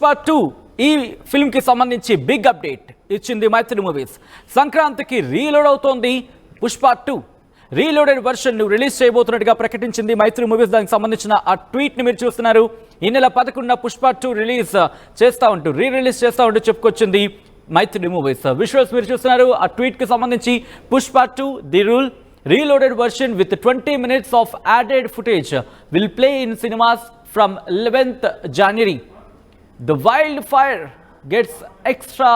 పుష్ప 2 ఈ ఫిల్మ్ కి సంబంధించి బిగ్ అప్డేట్ ఇచ్చింది మైత్రి మూవీస్. సంక్రాంతికి రీలోడ్ అవుతోంది పుష్ప 2. రీలోడెడ్ వర్షన్ ను రిలీజ్ చేయబోతున్నట్టుగా ప్రకటించింది మైత్రి మూవీస్. దానికి సంబంధించిన ఆ ట్వీట్ ని మీరు చూస్తున్నారు. ఈ నెల 11న పుష్ప 2 రిలీజ్ చేస్తా ఉంటూ రిలీజ్ చేస్తా ఉంటూ చెప్పుకొచ్చింది మైత్రి మూవీస్. విజువల్స్ మీరు చూస్తున్నారు. ఆ ట్వీట్ కి సంబంధించి Pushpa 2 the rule reloaded version with 20 minutes of added footage will play in cinemas from 11th January. The wildfire gets extra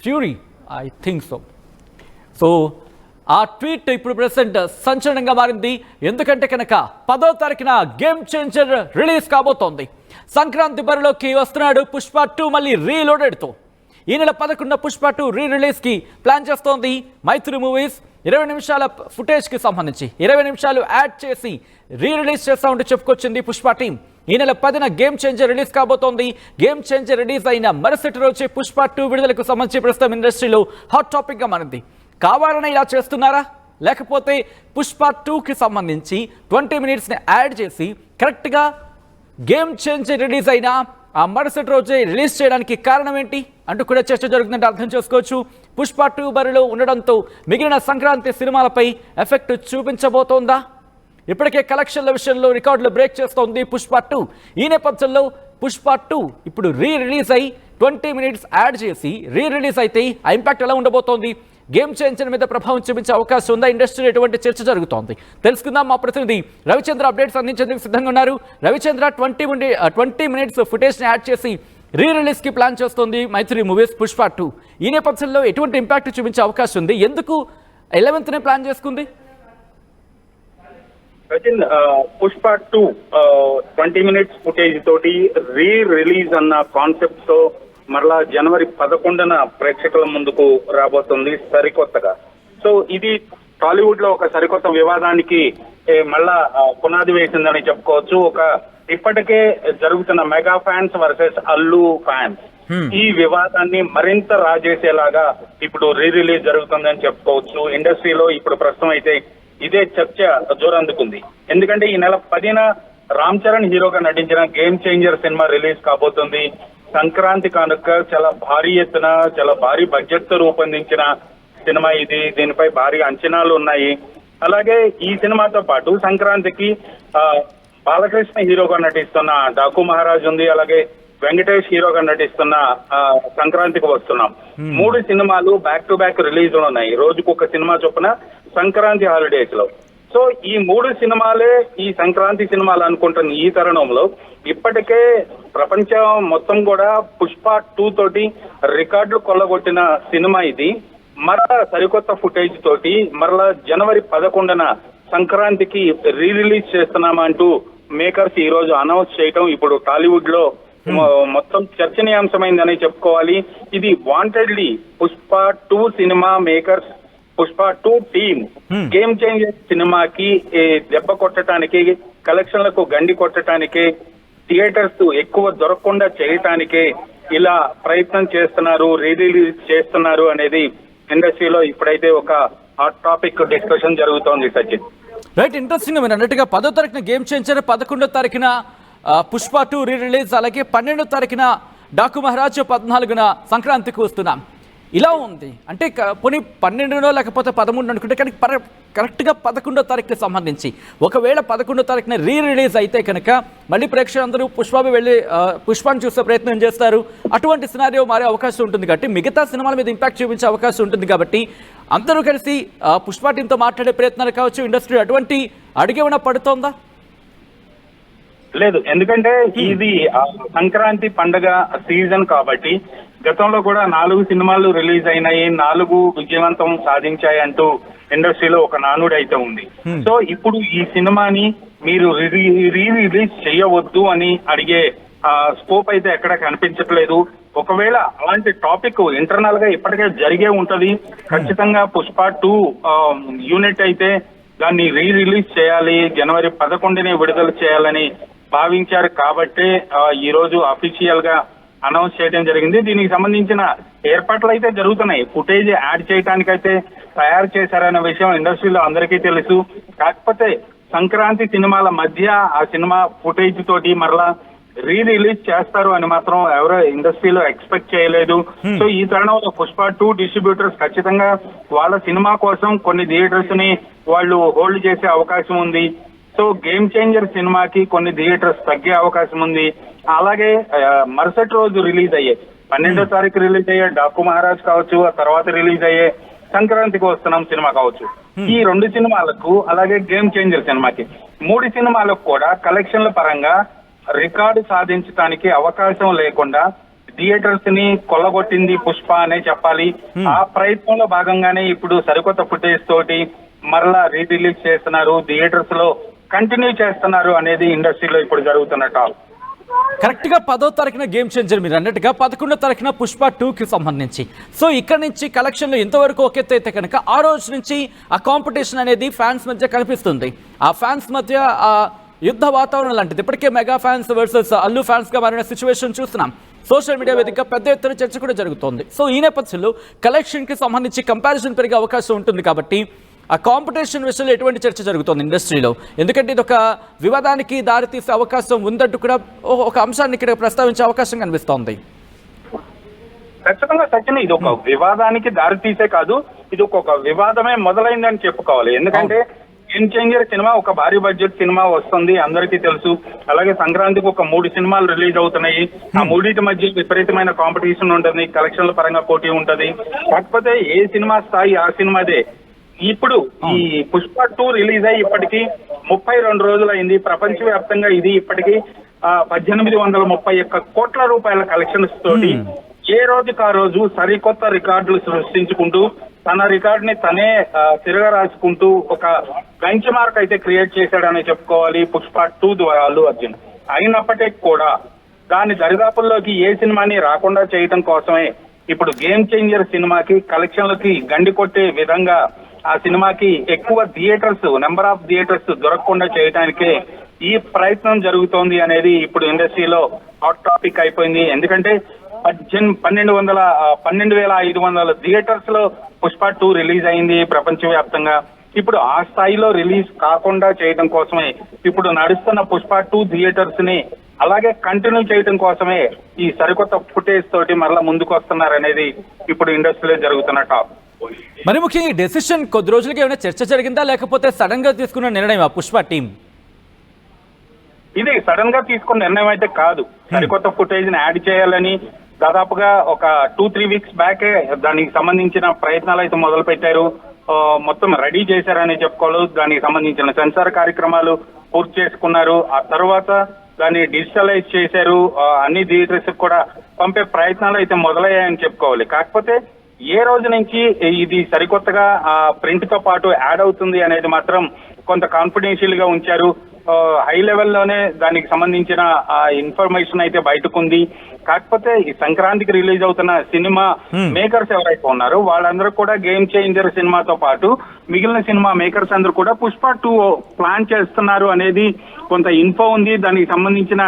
fury, I think so. So ఆ ట్వీట్ ఇప్పుడు ప్రెసెంట్ సంచలనంగా మారింది. ఎందుకంటే కనుక 10వ తారీఖున గేమ్ చేంజర్ రిలీజ్ కాబోతోంది. సంక్రాంతి బరిలోకి వస్తున్నాడు పుష్ప 2 మళ్ళీ రీలోడెడ్తో. ఈ నెల 11న పుష్ప 2 రిలీజ్కి ప్లాన్ చేస్తోంది మైత్రి మూవీస్. 20 నిమిషాల ఫుటేజ్కి సంబంధించి 20 నిమిషాలు యాడ్ చేసి రిలీజ్ చేస్తా ఉంటూ చెప్పుకొచ్చింది పుష్ప టీం. ఈ నెల 10న గేమ్ చేంజర్ రిలీజ్ కాబోతోంది. గేమ్ చేంజర్ రిలీజ్ అయిన మరుసటి రోజే పుష్ప 2 విడుదలకు సంబంధించి ప్రస్తుతం ఇండస్ట్రీలో హాట్ టాపిక్గా మారింది. కావాలని ఇలా చేస్తున్నారా, లేకపోతే పుష్ప 2కి సంబంధించి 20 మినిట్స్ని యాడ్ చేసి కరెక్ట్గా గేమ్ చేంజర్ రిలీజ్ అయినా ఆ మరుసటి రోజే రిలీజ్ చేయడానికి కారణం ఏంటి అంటూ కూడా చర్చ జరుగుతుందంటే అర్థం చేసుకోవచ్చు. పుష్ప 2 బరిలో ఉండడంతో మిగిలిన సంక్రాంతి సినిమాలపై ఎఫెక్ట్ చూపించబోతోందా? ఇప్పటికే కలెక్షన్ల విషయంలో రికార్డులు బ్రేక్ చేస్తోంది పుష్ప 2. ఈ నేపథ్యంలో పుష్ప 2 ఇప్పుడు రిలీజ్ అయి 20 మినిట్స్ యాడ్ చేసి రిలీజ్ అయితే ఆ ఇంపాక్ట్ ఎలా ఉండబోతోంది? గేమ్ చేంజర్ మీద ప్రభావం చూపించే అవకాశం ఉందా? ఇండస్ట్రీలో ఎటువంటి చర్చ జరుగుతోంది తెలుసుకుందాం. మా ప్రతినిధి రవిచంద్ర అప్డేట్స్ అందించేందుకు సిద్ధంగా ఉన్నారు. రవిచంద్ర, 20 మినిట్స్ ఫుటేజ్ని యాడ్ చేసి రిలీజ్కి ప్లాన్ చేస్తోంది మైత్రి మూవీస్ పుష్ప 2. ఈ నేపథ్యంలో ఎటువంటి ఇంపాక్ట్ చూపించే అవకాశం ఉంది? ఎందుకు 11th ప్లాన్ చేసుకుంది? పుష్ప 2 20 మినిట్స్ ఫుటేజ్ తోటి రిలీజ్ అన్న కాన్సెప్ట్ తో మరలా జనవరి 11న ప్రేక్షకుల ముందుకు రాబోతుంది సరికొత్తగా. సో ఇది టాలీవుడ్ లో ఒక సరికొత్త వివాదానికి మళ్ళా పునాది వేసిందని చెప్పుకోవచ్చు. ఇప్పటికే జరుగుతున్న mega fans versus Allu fans, ఈ వివాదాన్ని మరింత రాజేసేలాగా ఇప్పుడు రిలీజ్ జరుగుతుందని చెప్పుకోవచ్చు. ఇండస్ట్రీలో ఇప్పుడు ప్రస్తుతం అయితే ఇదే చర్చ జోరందుకుంది. ఎందుకంటే ఈ నెల 10న రామ్ చరణ్ హీరోగా నటించిన గేమ్ చేంజర్ సినిమా రిలీజ్ కాబోతుంది. సంక్రాంతి కానుక చాలా భారీ ఎత్తున, చాలా భారీ బడ్జెట్ తో రూపొందించిన సినిమా ఇది. దీనిపై భారీ అంచనాలు ఉన్నాయి. అలాగే ఈ సినిమాతో పాటు సంక్రాంతికి బాలకృష్ణ హీరోగా నటిస్తున్న డాకు మహారాజ్ ఉంది. అలాగే వెంకటేష్ హీరోగా నటిస్తున్న సంక్రాంతికి వస్తున్నాం. 3 సినిమాలు బ్యాక్ టు బ్యాక్ రిలీజ్ ఉన్నాయి. రోజుకు ఒక సినిమా చొప్పున సంక్రాంతి హాలిడేస్ లో. సో ఈ 3 సినిమాలే ఈ సంక్రాంతి సినిమాలు అనుకుంటున్న ఈ తరుణంలో ఇప్పటికే ప్రపంచం మొత్తం కూడా పుష్ప 2 తోటి రికార్డులు కొల్లగొట్టిన సినిమా ఇది. మరలా సరికొత్త ఫుటేజ్ తోటి మరలా జనవరి 11న సంక్రాంతికి రిలీజ్ చేస్తున్నామంటూ మేకర్స్ ఈ రోజు అనౌన్స్ చేయటం ఇప్పుడు టాలీవుడ్ లో మొత్తం చర్చనీయాంశమైందని చెప్పుకోవాలి. ఇది wantedly Pushpa 2 cinema makers, Pushpa 2 team game changer సినిమాకి దెబ్బ కొట్టడానికి, కలెక్షన్లకు గండి కొట్టడానికి, థియేటర్స్ ఎక్కువ దొరకకుండా చేయటానికే ఇలా ప్రయత్నం చేస్తున్నారు, రిలీజ్ చేస్తున్నారు అనేది ఇండస్ట్రీలో ఇప్పుడైతే ఒక హాట్ టాపిక్ డిస్కషన్ జరుగుతోంది. Sachin, right, interesting. మీరు అన్నట్టుగా 10వ తారీఖున గేమ్ చేంజర్, 11వ తారీఖున పుష్ప 2 రిలీజ్, అలాగే 12వ తారీఖున డాకు మహారాజ్, 14న సంక్రాంతికి వస్తున్నాం. ఇలా ఉంది అంటే పోనీ 12నో లేకపోతే 13 అనుకుంటే కానీ కరెక్ట్గా 11వ తారీఖుకి సంబంధించి ఒకవేళ 11వ తారీఖున రిలీజ్ అయితే కనుక మళ్ళీ ప్రేక్షకులందరూ పుష్పాన్ని చూసే ప్రయత్నం చేస్తారు. అటువంటి సినారియో మారే అవకాశం ఉంటుంది కాబట్టి మిగతా సినిమాల మీద ఇంపాక్ట్ చూపించే అవకాశం ఉంటుంది కాబట్టి అందరూ కలిసి పుష్ప టీంతో మాట్లాడే ప్రయత్నాలు కావచ్చు. ఇండస్ట్రీ అటువంటి అడిగేమైనా పడుతోందా? లేదు, ఎందుకంటే ఇది సంక్రాంతి పండగ సీజన్ కాబట్టి గతంలో కూడా 4 సినిమాలు రిలీజ్ అయినాయి, 4 విజయవంతం సాధించాయి అంటూ ఇండస్ట్రీలో ఒక నానుడు అయితే ఉంది. సో ఇప్పుడు ఈ సినిమాని మీరు రిలీజ్ చేయవద్దు అని అడిగే స్కోప్ అయితే ఎక్కడ కనిపించట్లేదు. ఒకవేళ అలాంటి టాపిక్ ఇంటర్నల్ గా ఇప్పటికే జరిగే ఉంటది. ఖచ్చితంగా పుష్ప 2 యూనిట్ అయితే దాన్ని రిలీజ్ చేయాలి, జనవరి 11నే విడుదల చేయాలని భావించారు కాబట్టి ఈ రోజు అఫీషియల్ గా అనౌన్స్ చేయడం జరిగింది. దీనికి సంబంధించిన ఏర్పాట్లు అయితే జరుగుతున్నాయి. ఫుటేజ్ యాడ్ చేయడానికైతే తయారు చేశారనే విషయం ఇండస్ట్రీలో అందరికీ తెలుసు. కాకపోతే సంక్రాంతి సినిమాల మధ్య ఆ సినిమా ఫుటేజ్ తోటి మరలా రిలీజ్ చేస్తారు అని మాత్రం ఎవరో ఇండస్ట్రీలో ఎక్స్పెక్ట్ చేయలేదు. సో ఈ తరుణంలో పుష్ప 2 డిస్ట్రిబ్యూటర్స్ ఖచ్చితంగా వాళ్ళ సినిమా కోసం కొన్ని థియేటర్స్ ని వాళ్ళు హోల్డ్ చేసే అవకాశం ఉంది. సో గేమ్ చేంజర్ సినిమాకి కొన్ని థియేటర్స్ తగ్గే అవకాశం ఉంది. అలాగే మరుసటి రోజు రిలీజ్ అయ్యే 12వ తారీఖు రిలీజ్ అయ్యే డాకు మహారాజ్ కావచ్చు, ఆ తర్వాత రిలీజ్ అయ్యే సంక్రాంతికి వస్తున్నాం సినిమా కావచ్చు, ఈ 2 సినిమాలకు అలాగే గేమ్ చేంజర్ సినిమాకి 3 సినిమాలకు కూడా కలెక్షన్ల పరంగా రికార్డు సాధించడానికి అవకాశం లేకుండా థియేటర్స్ ని కొల్లగొట్టింది పుష్ప అనే చెప్పాలి. ఆ ప్రయత్నంలో భాగంగానే ఇప్పుడు సరికొత్త ఫుటేజ్ తోటి మరలా రిలీజ్ చేస్తున్నారు, థియేటర్స్ లో కంటిన్యూ చేస్తున్నారు అనేది ఇండస్ట్రీలో ఇప్పుడు జరుగుతున్న టాక్. కరెక్ట్ గా 10వ తారీఖున గేమ్ చేంజర్ మీరు అన్నట్టుగా 11వ తారీఖున పుష్ప 2కి సంబంధించి సో ఇక్కడ నుంచి కలెక్షన్లు ఎంతవరకు ఒక ఎత్తు అయితే కనుక ఆ రోజు నుంచి ఆ కాంపిటీషన్ అనేది ఫ్యాన్స్ మధ్య కనిపిస్తుంది. ఆ ఫ్యాన్స్ మధ్య ఆ యుద్ధ వాతావరణం లాంటిది ఇప్పటికే mega fans versus Allu fans గా మారిన సిచ్యువేషన్ చూస్తున్నాం. సోషల్ మీడియా వేదికగా పెద్ద ఎత్తున చర్చ కూడా జరుగుతోంది. సో ఈ నేపథ్యంలో కలెక్షన్ కి సంబంధించి కంపారిజన్ పెరిగే అవకాశం ఉంటుంది కాబట్టి ఆ కాంపిటీషన్ విషయంలో ఎటువంటి చర్చ జరుగుతోంది ఇండస్ట్రీలో, ఎందుకంటే ఇది ఒక వివాదానికి దారితీసే అవకాశం ఉందంటూ కూడా ఒక అంశాన్ని ఇక్కడ ప్రస్తావించే అవకాశం కనిపిస్తోంది. ఖచ్చితంగా సచిన్, ఇది ఒక వివాదానికి దారితీసే కాదు, ఇది ఒక వివాదమే మొదలైందని చెప్పుకోవాలి. ఎందుకంటే గేమ్ చేంజర్ సినిమా ఒక భారీ బడ్జెట్ సినిమా వస్తుంది, అందరికీ తెలుసు. అలాగే సంక్రాంతికి ఒక 3 సినిమాలు రిలీజ్ అవుతున్నాయి. ఆ 3 మధ్య విపరీతమైన కాంపిటీషన్ ఉంటుంది, కలెక్షన్ల పరంగా పోటీ ఉంటది. కాకపోతే ఏ సినిమా స్థాయి ఆ సినిమాదే. ఇప్పుడు ఈ పుష్ప 2 రిలీజ్ అయ్యి ఇప్పటికీ 32 రోజులైంది. ప్రపంచవ్యాప్తంగా ఇది ఇప్పటికీ 1831 కోట్ల రూపాయల కలెక్షన్స్ తోటి ఏ రోజుకి ఆ రోజు సరికొత్త రికార్డులు సృష్టించుకుంటూ తన రికార్డ్ ని తనే తిరగ రాసుకుంటూ ఒక బెంచ్ మార్క్ అయితే క్రియేట్ చేశాడని చెప్పుకోవాలి పుష్ప 2 ద్వారా అల్లు అర్జున్. అయినప్పటికీ కూడా దాని దరిదాపుల్లోకి ఏ సినిమాని రాకుండా చేయడం కోసమే ఇప్పుడు గేమ్ చేంజర్ సినిమాకి కలెక్షన్లకి గండి కొట్టే విధంగా ఆ సినిమాకి ఎక్కువ థియేటర్స్, నెంబర్ ఆఫ్ థియేటర్స్ దొరకకుండా చేయడానికే ఈ ప్రయత్నం జరుగుతోంది అనేది ఇప్పుడు ఇండస్ట్రీలో హాట్ టాపిక్ అయిపోయింది. ఎందుకంటే 12,500 థియేటర్స్ లో పుష్ప 2 రిలీజ్ అయింది ప్రపంచవ్యాప్తంగా. ఇప్పుడు ఆ స్థాయిలో రిలీజ్ కాకుండా చేయడం కోసమే ఇప్పుడు నడుస్తున్న పుష్ప 2 థియేటర్స్ ని అలాగే కంటిన్యూ చేయడం కోసమే ఈ సరికొత్త ఫుటేజ్ తోటి మరలా ముందుకు వస్తున్నారనేది ఇప్పుడు ఇండస్ట్రీలో జరుగుతున్న టాప్. మరి ముఖ్యంగా ఈ డెసిషన్ కొద్ది రోజులకి ఏమైనా చర్చ జరిగిందా, లేకపోతే సడన్ గా తీసుకున్న నిర్ణయం ఆ పుష్ప టీం? ఇది సడన్ గా తీసుకున్న నిర్ణయం అయితే కాదు. సరికొత్త ఫుటేజ్ ని యాడ్ చేయాలని దాదాపుగా ఒక 2-3 వీక్స్ బ్యాకే దానికి సంబంధించిన ప్రయత్నాలు అయితే మొదలు పెట్టారు. మొత్తం రెడీ చేశారని చెప్పుకోవాలి. దానికి సంబంధించిన సెన్సార్ కార్యక్రమాలు పూర్తి చేసుకున్నారు. ఆ తర్వాత దాన్ని డిజిటలైజ్ చేశారు. అన్ని థియేటర్స్ కూడా పంపే ప్రయత్నాలు అయితే మొదలయ్యాయని చెప్పుకోవాలి. కాకపోతే ఏ రోజు నుంచి ఇది సరికొత్తగా ప్రింట్ తో పాటు యాడ్ అవుతుంది అనేది మాత్రం కొంత కాన్ఫిడెన్షియల్ గా ఉంచారు. హై లెవెల్లోనే దానికి సంబంధించిన ఇన్ఫర్మేషన్ అయితే బయటకుంది. కాకపోతే ఈ సంక్రాంతికి రిలీజ్ అవుతున్న సినిమా మేకర్స్ ఎవరైతే ఉన్నారో వాళ్ళందరూ కూడా గేమ్ చేంజర్ సినిమాతో పాటు మిగిలిన సినిమా మేకర్స్ అందరూ కూడా పుష్ప 2 ప్లాన్ చేస్తున్నారు అనేది కొంత ఇన్ఫో ఉంది. దానికి సంబంధించిన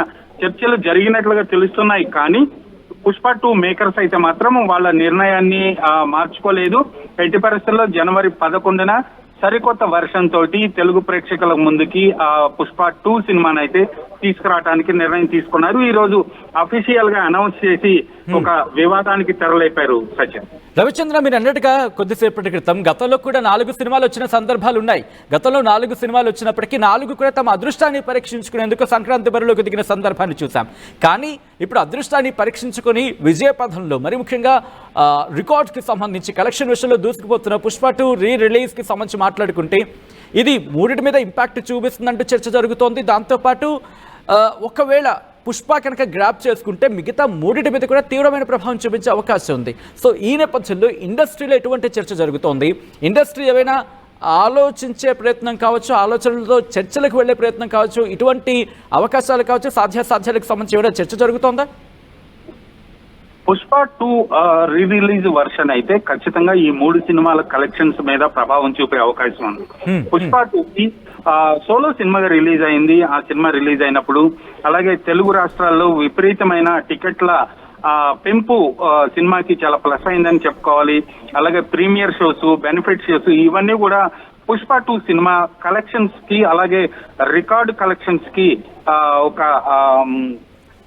చర్చలు జరిగినట్లుగా తెలుస్తున్నాయి. కానీ పుష్ప 2 మేకర్స్ అయితే మాత్రం వాళ్ళ నిర్ణయాన్ని మార్చుకోలేదు. ఎట్టి పరిస్థితుల్లో జనవరి 11న సరికొత్త వర్షన్ తోటి తెలుగు ప్రేక్షకుల ముందుకి పుష్ప 2 సినిమాని అయితే తీసుకురావడానికి నిర్ణయం తీసుకున్నారు. ఈ రోజు అఫీషియల్ గా అనౌన్స్ చేసి ఒక వివాదానికి తెరలేపారు. సచిన్, రవిచంద్ర, మీరు అన్నట్టుగా కొద్దిసేపటి క్రితం గతంలో కూడా 4 సినిమాలు వచ్చిన సందర్భాలు ఉన్నాయి. గతంలో 4 సినిమాలు వచ్చినప్పటికీ 4 కూడా తమ అదృష్టాన్ని పరీక్షించుకునేందుకు సంక్రాంతి బరిలోకి దిగిన సందర్భాన్ని చూసాం. కానీ ఇప్పుడు అదృష్టాన్ని పరీక్షించుకొని విజయపథంలో మరి ముఖ్యంగా రికార్డ్స్కి సంబంధించి కలెక్షన్ విషయంలో దూసుకుపోతున్న పుష్ప 2 రిలీజ్కి సంబంధించి మాట్లాడుకుంటే ఇది 3 మీద ఇంపాక్ట్ చూపిస్తుందంటూ చర్చ జరుగుతోంది. దాంతోపాటు ఒకవేళ పుష్ప కనుక గ్రాప్ చేసుకుంటే మిగతా 3 మీద కూడా తీవ్రమైన ప్రభావం చూపించే అవకాశం ఉంది. సో ఈ నేపథ్యంలో ఇండస్ట్రీలో ఎటువంటి చర్చ జరుగుతోంది? ఇండస్ట్రీ ఏమైనా ఆలోచించే ప్రయత్నం కావచ్చు, ఆలోచనలతో చర్చలకు వెళ్లే ప్రయత్నం కావచ్చు, ఇటువంటి అవకాశాలు కావచ్చు, సాధ్యాసాధ్యాలకు సంబంధించి ఏమైనా చర్చ జరుగుతోందా? పుష్ప 2 రిలీజ్ వర్షన్ అయితే ఖచ్చితంగా ఈ 3 సినిమాల కలెక్షన్స్ మీద ప్రభావం చూపే అవకాశం ఉంది. పుష్ప 2కి సోలో సినిమాగా రిలీజ్ అయింది. ఆ సినిమా రిలీజ్ అయినప్పుడు అలాగే తెలుగు రాష్ట్రాల్లో విపరీతమైన టికెట్ల పెంపు సినిమాకి చాలా ప్లస్ అయిందని చెప్పుకోవాలి. అలాగే ప్రీమియర్ షోస్, బెనిఫిట్ షోస్ ఇవన్నీ కూడా పుష్ప 2 సినిమా కలెక్షన్స్ కి అలాగే రికార్డు కలెక్షన్స్ కి ఒక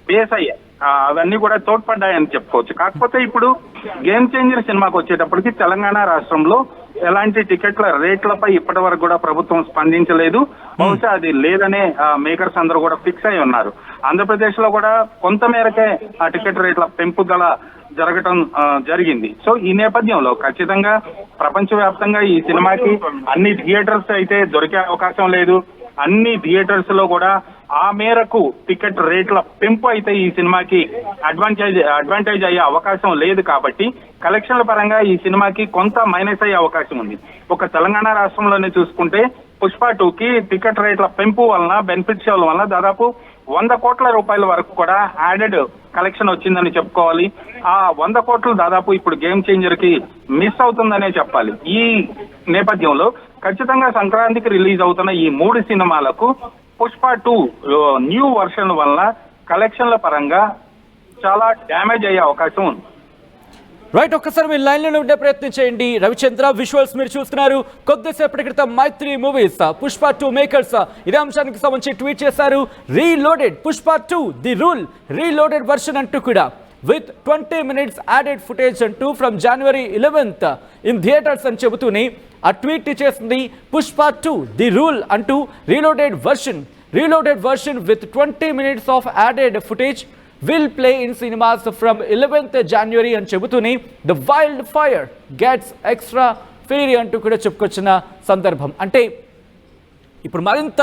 బేస్ అయ్యాయి. అవన్నీ కూడా తోడ్పడ్డాయని చెప్పుకోవచ్చు. కాకపోతే ఇప్పుడు గేమ్ చేంజర్ సినిమాకి వచ్చేటప్పటికి తెలంగాణ రాష్ట్రంలో ఎలాంటి టికెట్ల రేట్లపై ఇప్పటి వరకు కూడా ప్రభుత్వం స్పందించలేదు. బహుశా అది లేదనే మేకర్స్ అందరూ కూడా ఫిక్స్ అయి ఉన్నారు. ఆంధ్రప్రదేశ్ లో కూడా కొంత మేరకే ఆ టికెట్ రేట్ల పెంపుదల జరగటం జరిగింది. సో ఈ నేపథ్యంలో ఖచ్చితంగా ప్రపంచవ్యాప్తంగా ఈ సినిమాకి అన్ని థియేటర్స్ అయితే దొరికే అవకాశం లేదు. అన్ని థియేటర్స్ లో కూడా ఆ మేరకు టికెట్ రేట్ల పెంపు అయితే ఈ సినిమాకి అడ్వాంటేజ్ అయ్యే అవకాశం లేదు. కాబట్టి కలెక్షన్ల పరంగా ఈ సినిమాకి కొంత మైనస్ అయ్యే అవకాశం ఉంది. ఒక తెలంగాణ రాష్ట్రంలోనే చూసుకుంటే పుష్ప 2కి టికెట్ రేట్ల పెంపు వలన, బెనిఫిట్ షోల వలన దాదాపు 100 కోట్ల రూపాయల వరకు కూడా యాడెడ్ కలెక్షన్ వచ్చిందని చెప్పుకోవాలి. ఆ 100 కోట్లు దాదాపు ఇప్పుడు గేమ్ చేంజర్ కి మిస్ అవుతుందనే చెప్పాలి. ఈ నేపథ్యంలో ఖచ్చితంగా సంక్రాంతికి రిలీజ్ అవుతున్న ఈ 3 సినిమాలకు పుష్ప 2 న్యూ వర్షన్ వల్ల కలెక్షన్ల పరంగా చాలా డ్యామేజ్ అయ్యే అవకాశం ఉంది. రైట్, ఒక్కసారి మీరు లైన్లో ఉండే ప్రయత్నం చేయండి. రవిచంద్ర, విజువల్స్ మీరు చూస్తున్నారు. కొద్దిసేపటి క్రితం మైత్రి మూవీస్ పుష్ప 2 మేకర్స్ ఇదే అంశానికి సంబంధించి ట్వీట్ చేశారు. Reloaded Pushpa 2 the rule reloaded version అంటూ కూడా విత్ 20 minutes యాడెడ్ ఫుటేజ్ అంటూ from January 11th in theatres అని చెబుతూనే ఆ ట్వీట్ చేసింది. పుష్ప 2 ది రూల్ అంటూ reloaded version with 20 minutes of added footage will play in cinemas from 11th January అని చెబుతూనే the wildfire gets extra fiery అంటూ కూడా చెప్పుకొచ్చిన సందర్భం. అంటే ఇప్పుడు మరింత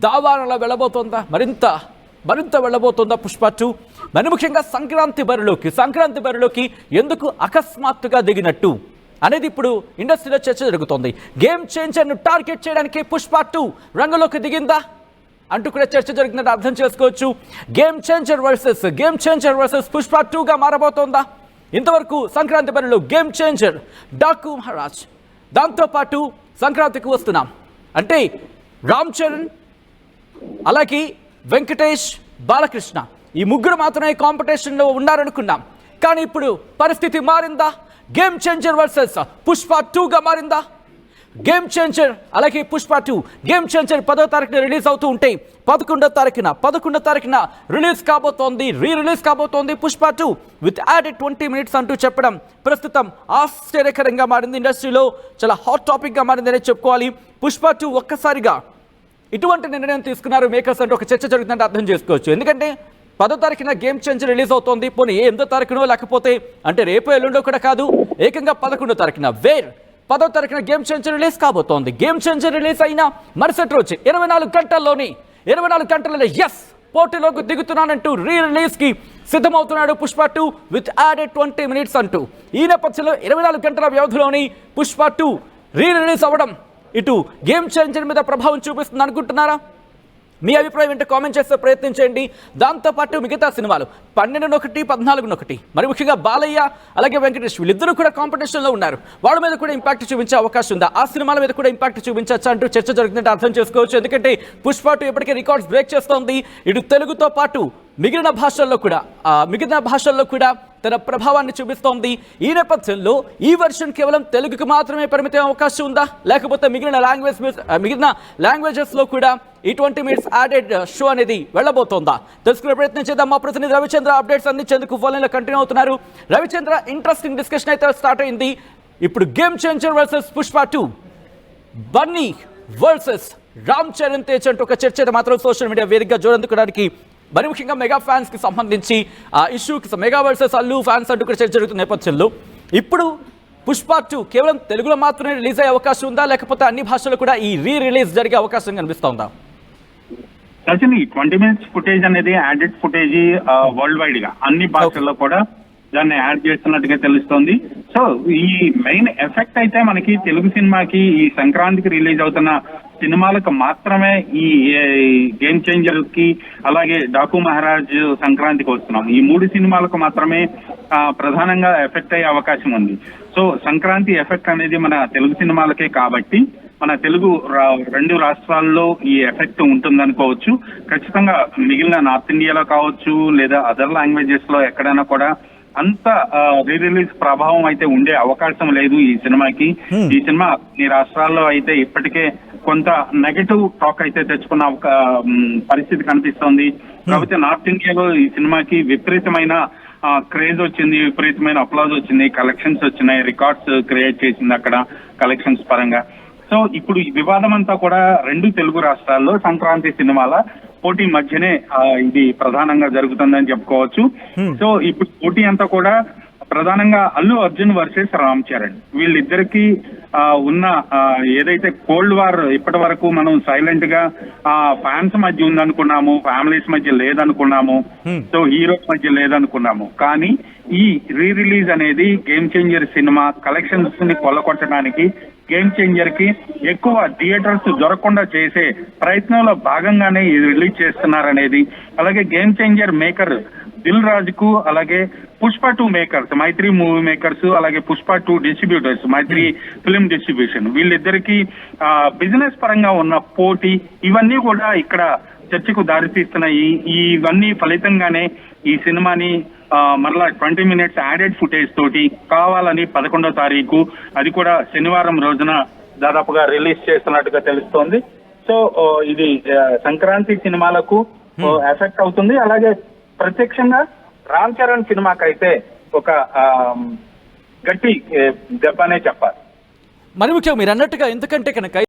దావానలా వెళ్ళబోతోందా, మరింత వెళ్ళబోతోందా పుష్ప 2? మరి ముఖ్యంగా సంక్రాంతి బరిలోకి ఎందుకు అకస్మాత్తుగా దిగినట్టు అనేది ఇప్పుడు ఇండస్ట్రీలో చర్చ జరుగుతోంది. గేమ్ చేంజర్ను టార్గెట్ చేయడానికి పుష్ప 2 రంగంలోకి దిగిందా అంటూ కూడా చర్చ జరుగుతుందంటే అర్థం చేసుకోవచ్చు. గేమ్ చేంజర్ వర్సెస్ పుష్ప 2గా మారబోతోందా? ఇంతవరకు సంక్రాంతి బరిలో గేమ్ చేంజర్, డాకు మహారాజ్, దాంతోపాటు సంక్రాంతికి వస్తున్నాం అంటే రామ్ చరణ్, అలాగే వెంకటేష్, బాలకృష్ణ ఈ ముగ్గురు మాత్రమే కాంపిటీషన్లో ఉన్నారనుకున్నాం. కానీ ఇప్పుడు పరిస్థితి మారిందా? గేమ్ చేంజర్ వర్సెస్ పుష్ప 2గా మారిందా? గేమ్ చేంజర్ అలాగే పుష్ప 2 గేమ్ చేంజర్ 10వ తారీఖున రిలీజ్ అవుతూ ఉంటే 11వ తారీఖున రిలీజ్ కాబోతోంది పుష్ప 2 విత్ యాడెడ్ 20 minutes అంటూ చెప్పడం ప్రస్తుతం ఆశ్చర్యకరంగా మారింది. ఇండస్ట్రీలో చాలా హాట్ టాపిక్గా మారిందనే చెప్పుకోవాలి. పుష్ప 2 ఒక్కసారిగా ఇటువంటి నిర్ణయం తీసుకున్నారు మేకర్స్ అంటే ఒక చర్చ జరుగుతుందంటే అర్థం చేసుకోవచ్చు. ఎందుకంటే 10వ తారీఖున గేమ్ చేంజర్ రిలీజ్ అవుతోంది. పోనీ 8వ తారీఖునో లేకపోతే అంటే రేపు ఎల్లుండో కూడా కాదు, ఏకంగా 11వ తారీఖున 10వ తారీఖున గేమ్ చేంజర్ రిలీజ్ కాబోతోంది. గేమ్ చేంజర్ రిలీజ్ అయినా మరుసటి రోజు 24 గంటల్లోనే ఎస్ పోటీలోకి దిగుతున్నానంటూ రిలీజ్ కి సిద్ధమవుతున్నాడు పుష్ప 2 విత్ యాడెడ్ 20 minutes అంటూ. ఈ నేపథ్యంలో 24 గంటల వ్యవధిలోని పుష్ప 2 రిలీజ్ అవ్వడం ఇటు గేమ్ చేంజర్ మీద ప్రభావం చూపిస్తుంది అనుకుంటున్నారా? మీ అభిప్రాయం ఏంటో కామెంట్ చేస్తే ప్రయత్నం చేయండి. దాంతోపాటు మిగతా సినిమాలు 12/1, 14/1 మరి ముఖ్యంగా బాలయ్య అలాగే వెంకటేష్ వీళ్ళిద్దరూ కూడా కాంపిటీషన్లో ఉన్నారు. వాళ్ళ మీద కూడా ఇంపాక్ట్ చూపించే అవకాశం ఉందా? ఆ సినిమాల మీద కూడా ఇంపాక్ట్ చూపించచ్చా అంటూ చర్చ జరుగుతుందంటే అర్థం చేసుకోవచ్చు. ఎందుకంటే పుష్ప 2 ఇప్పటికే రికార్డ్స్ బ్రేక్ చేస్తోంది. ఇటు తెలుగుతో పాటు మిగిలిన భాషల్లో కూడా తన ప్రభావాన్ని చూపిస్తోంది. ఈ నేపథ్యంలో ఈ వర్షన్ కేవలం తెలుగుకు మాత్రమే పరిమితం అవకాశం ఉందా, లేకపోతే మిగిలిన లాంగ్వేజెస్లో కూడా ఈ 20 minutes యాడెడ్ షో అనేది వెళ్ళబోతోందా? తెలుసుకునే ప్రయత్నం చేద్దాం. మా ప్రతినిధి రవిచంద్ర అప్డేట్స్ అందించేందుకు ఫోన్లో కంటిన్యూ అవుతున్నారు. రవిచంద్ర, ఇంట్రెస్టింగ్ డిస్కషన్ అయితే స్టార్ట్ అయింది. ఇప్పుడు game changer versus Pushpa 2, Bunny versus Ram Charan Tej అంటూ ఒక చర్చ మాత్రం సోషల్ మీడియా వేదికగా జోరందుకోవడానికి మరి ముఖ్యంగా మెగా ఫ్యాన్స్ కి సంబంధించి ఆ ఇష్యూకి మెగా వర్సెస్ అల్లు ఫ్యాన్స్ అంటూ కూడా చర్చ జరుగుతున్న నేపథ్యంలో ఇప్పుడు పుష్ప 2 కేవలం తెలుగులో మాత్రమే రిలీజ్ అయ్యే అవకాశం ఉందా, లేకపోతే అన్ని భాషల్లో కూడా ఈ రిలీజ్ జరిగే అవకాశం కనిపిస్తోందా? యాక్చువల్లీ 20 minutes ఫుటేజ్ అనేది యాడెడ్ ఫుటేజ్ వరల్డ్ వైడ్ గా అన్ని భాషల్లో కూడా దాన్ని యాడ్ చేస్తున్నట్టుగా తెలుస్తోంది. సో ఈ మెయిన్ ఎఫెక్ట్ అయితే మనకి తెలుగు సినిమాకి ఈ సంక్రాంతికి రిలీజ్ అవుతున్న సినిమాలకు మాత్రమే ఈ గేమ్ చేంజర్ కి అలాగే డాకు మహారాజ్ సంక్రాంతికి వస్తున్నాం. ఈ 3 సినిమాలకు మాత్రమే ప్రధానంగా ఎఫెక్ట్ అయ్యే అవకాశం ఉంది. సో సంక్రాంతి ఎఫెక్ట్ అనేది మన తెలుగు సినిమాలకే కాబట్టి మన తెలుగు 2 రాష్ట్రాల్లో ఈ ఎఫెక్ట్ ఉంటుందనుకోవచ్చు. ఖచ్చితంగా మిగిలిన నార్త్ ఇండియాలో కావచ్చు లేదా అదర్ లాంగ్వేజెస్ లో ఎక్కడైనా కూడా అంత రీ రిలీజ్ ప్రభావం అయితే ఉండే అవకాశం లేదు ఈ సినిమాకి. ఈ సినిమా ఈ రాష్ట్రాల్లో అయితే ఇప్పటికే కొంత నెగటివ్ టాక్ అయితే తెచ్చుకున్న ఒక పరిస్థితి కనిపిస్తోంది. కాకపోతే నార్త్ ఇండియాలో ఈ సినిమాకి విపరీతమైన క్రేజ్ వచ్చింది, విపరీతమైన అప్లాజ్ వచ్చింది, కలెక్షన్స్ వచ్చినాయి, రికార్డ్స్ క్రియేట్ చేసింది అక్కడ కలెక్షన్స్ పరంగా. సో ఇప్పుడు ఈ వివాదం అంతా కూడా రెండు తెలుగు రాష్ట్రాల్లో సంక్రాంతి సినిమాల పోటీ మధ్యనే ఇది ప్రధానంగా జరుగుతుందని చెప్పుకోవచ్చు. సో ఇప్పుడు పోటీ అంతా కూడా ప్రధానంగా అల్లు అర్జున్ వర్సెస్ రామ్ చరణ్, వీళ్ళిద్దరికి ఉన్న ఏదైతే కోల్డ్ వార్ ఇప్పటి వరకు మనం సైలెంట్ గా ఫ్యాన్స్ మధ్య ఉందనుకున్నాము, ఫ్యామిలీస్ మధ్య లేదనుకున్నాము, సో హీరోస్ మధ్య లేదనుకున్నాము. కానీ ఈ రీ రిలీజ్ అనేది గేమ్ చేంజర్ సినిమా కలెక్షన్స్ ని కొల్లగొట్టడానికి, గేమ్ చేంజర్ కి ఎక్కువ థియేటర్స్ దొరకకుండా చేసే ప్రయత్నంలో భాగంగానే ఇది రిలీజ్ చేస్తున్నారనేది, అలాగే Game Changer maker Dil Raj కు, అలాగే Pushpa 2 makers, Mythri movie makers, అలాగే Pushpa 2 distributors, Mythri film distribution, వీళ్ళిద్దరికి బిజినెస్ పరంగా ఉన్న పోటీ ఇవన్నీ కూడా ఇక్కడ చర్చకు దారితీస్తున్నాయి. ఇవన్నీ ఫలితంగానే ఈ సినిమాని మరలా 20 minutes యాడెడ్ ఫుటేజ్ తోటి కావాలని 11వ తారీఖు, అది కూడా శనివారం రోజున దాదాపుగా రిలీజ్ చేస్తున్నట్టుగా తెలుస్తోంది. సో ఇది సంక్రాంతి సినిమాలకు ఎఫెక్ట్ అవుతుంది. అలాగే ప్రత్యక్షంగా రామ్ చరణ్ సినిమాకైతే ఒక గట్టి దెబ్బనే చెప్పాలి. మరి ముఖ్యంగా మీరు అన్నట్టుగా ఎందుకంటే కనుక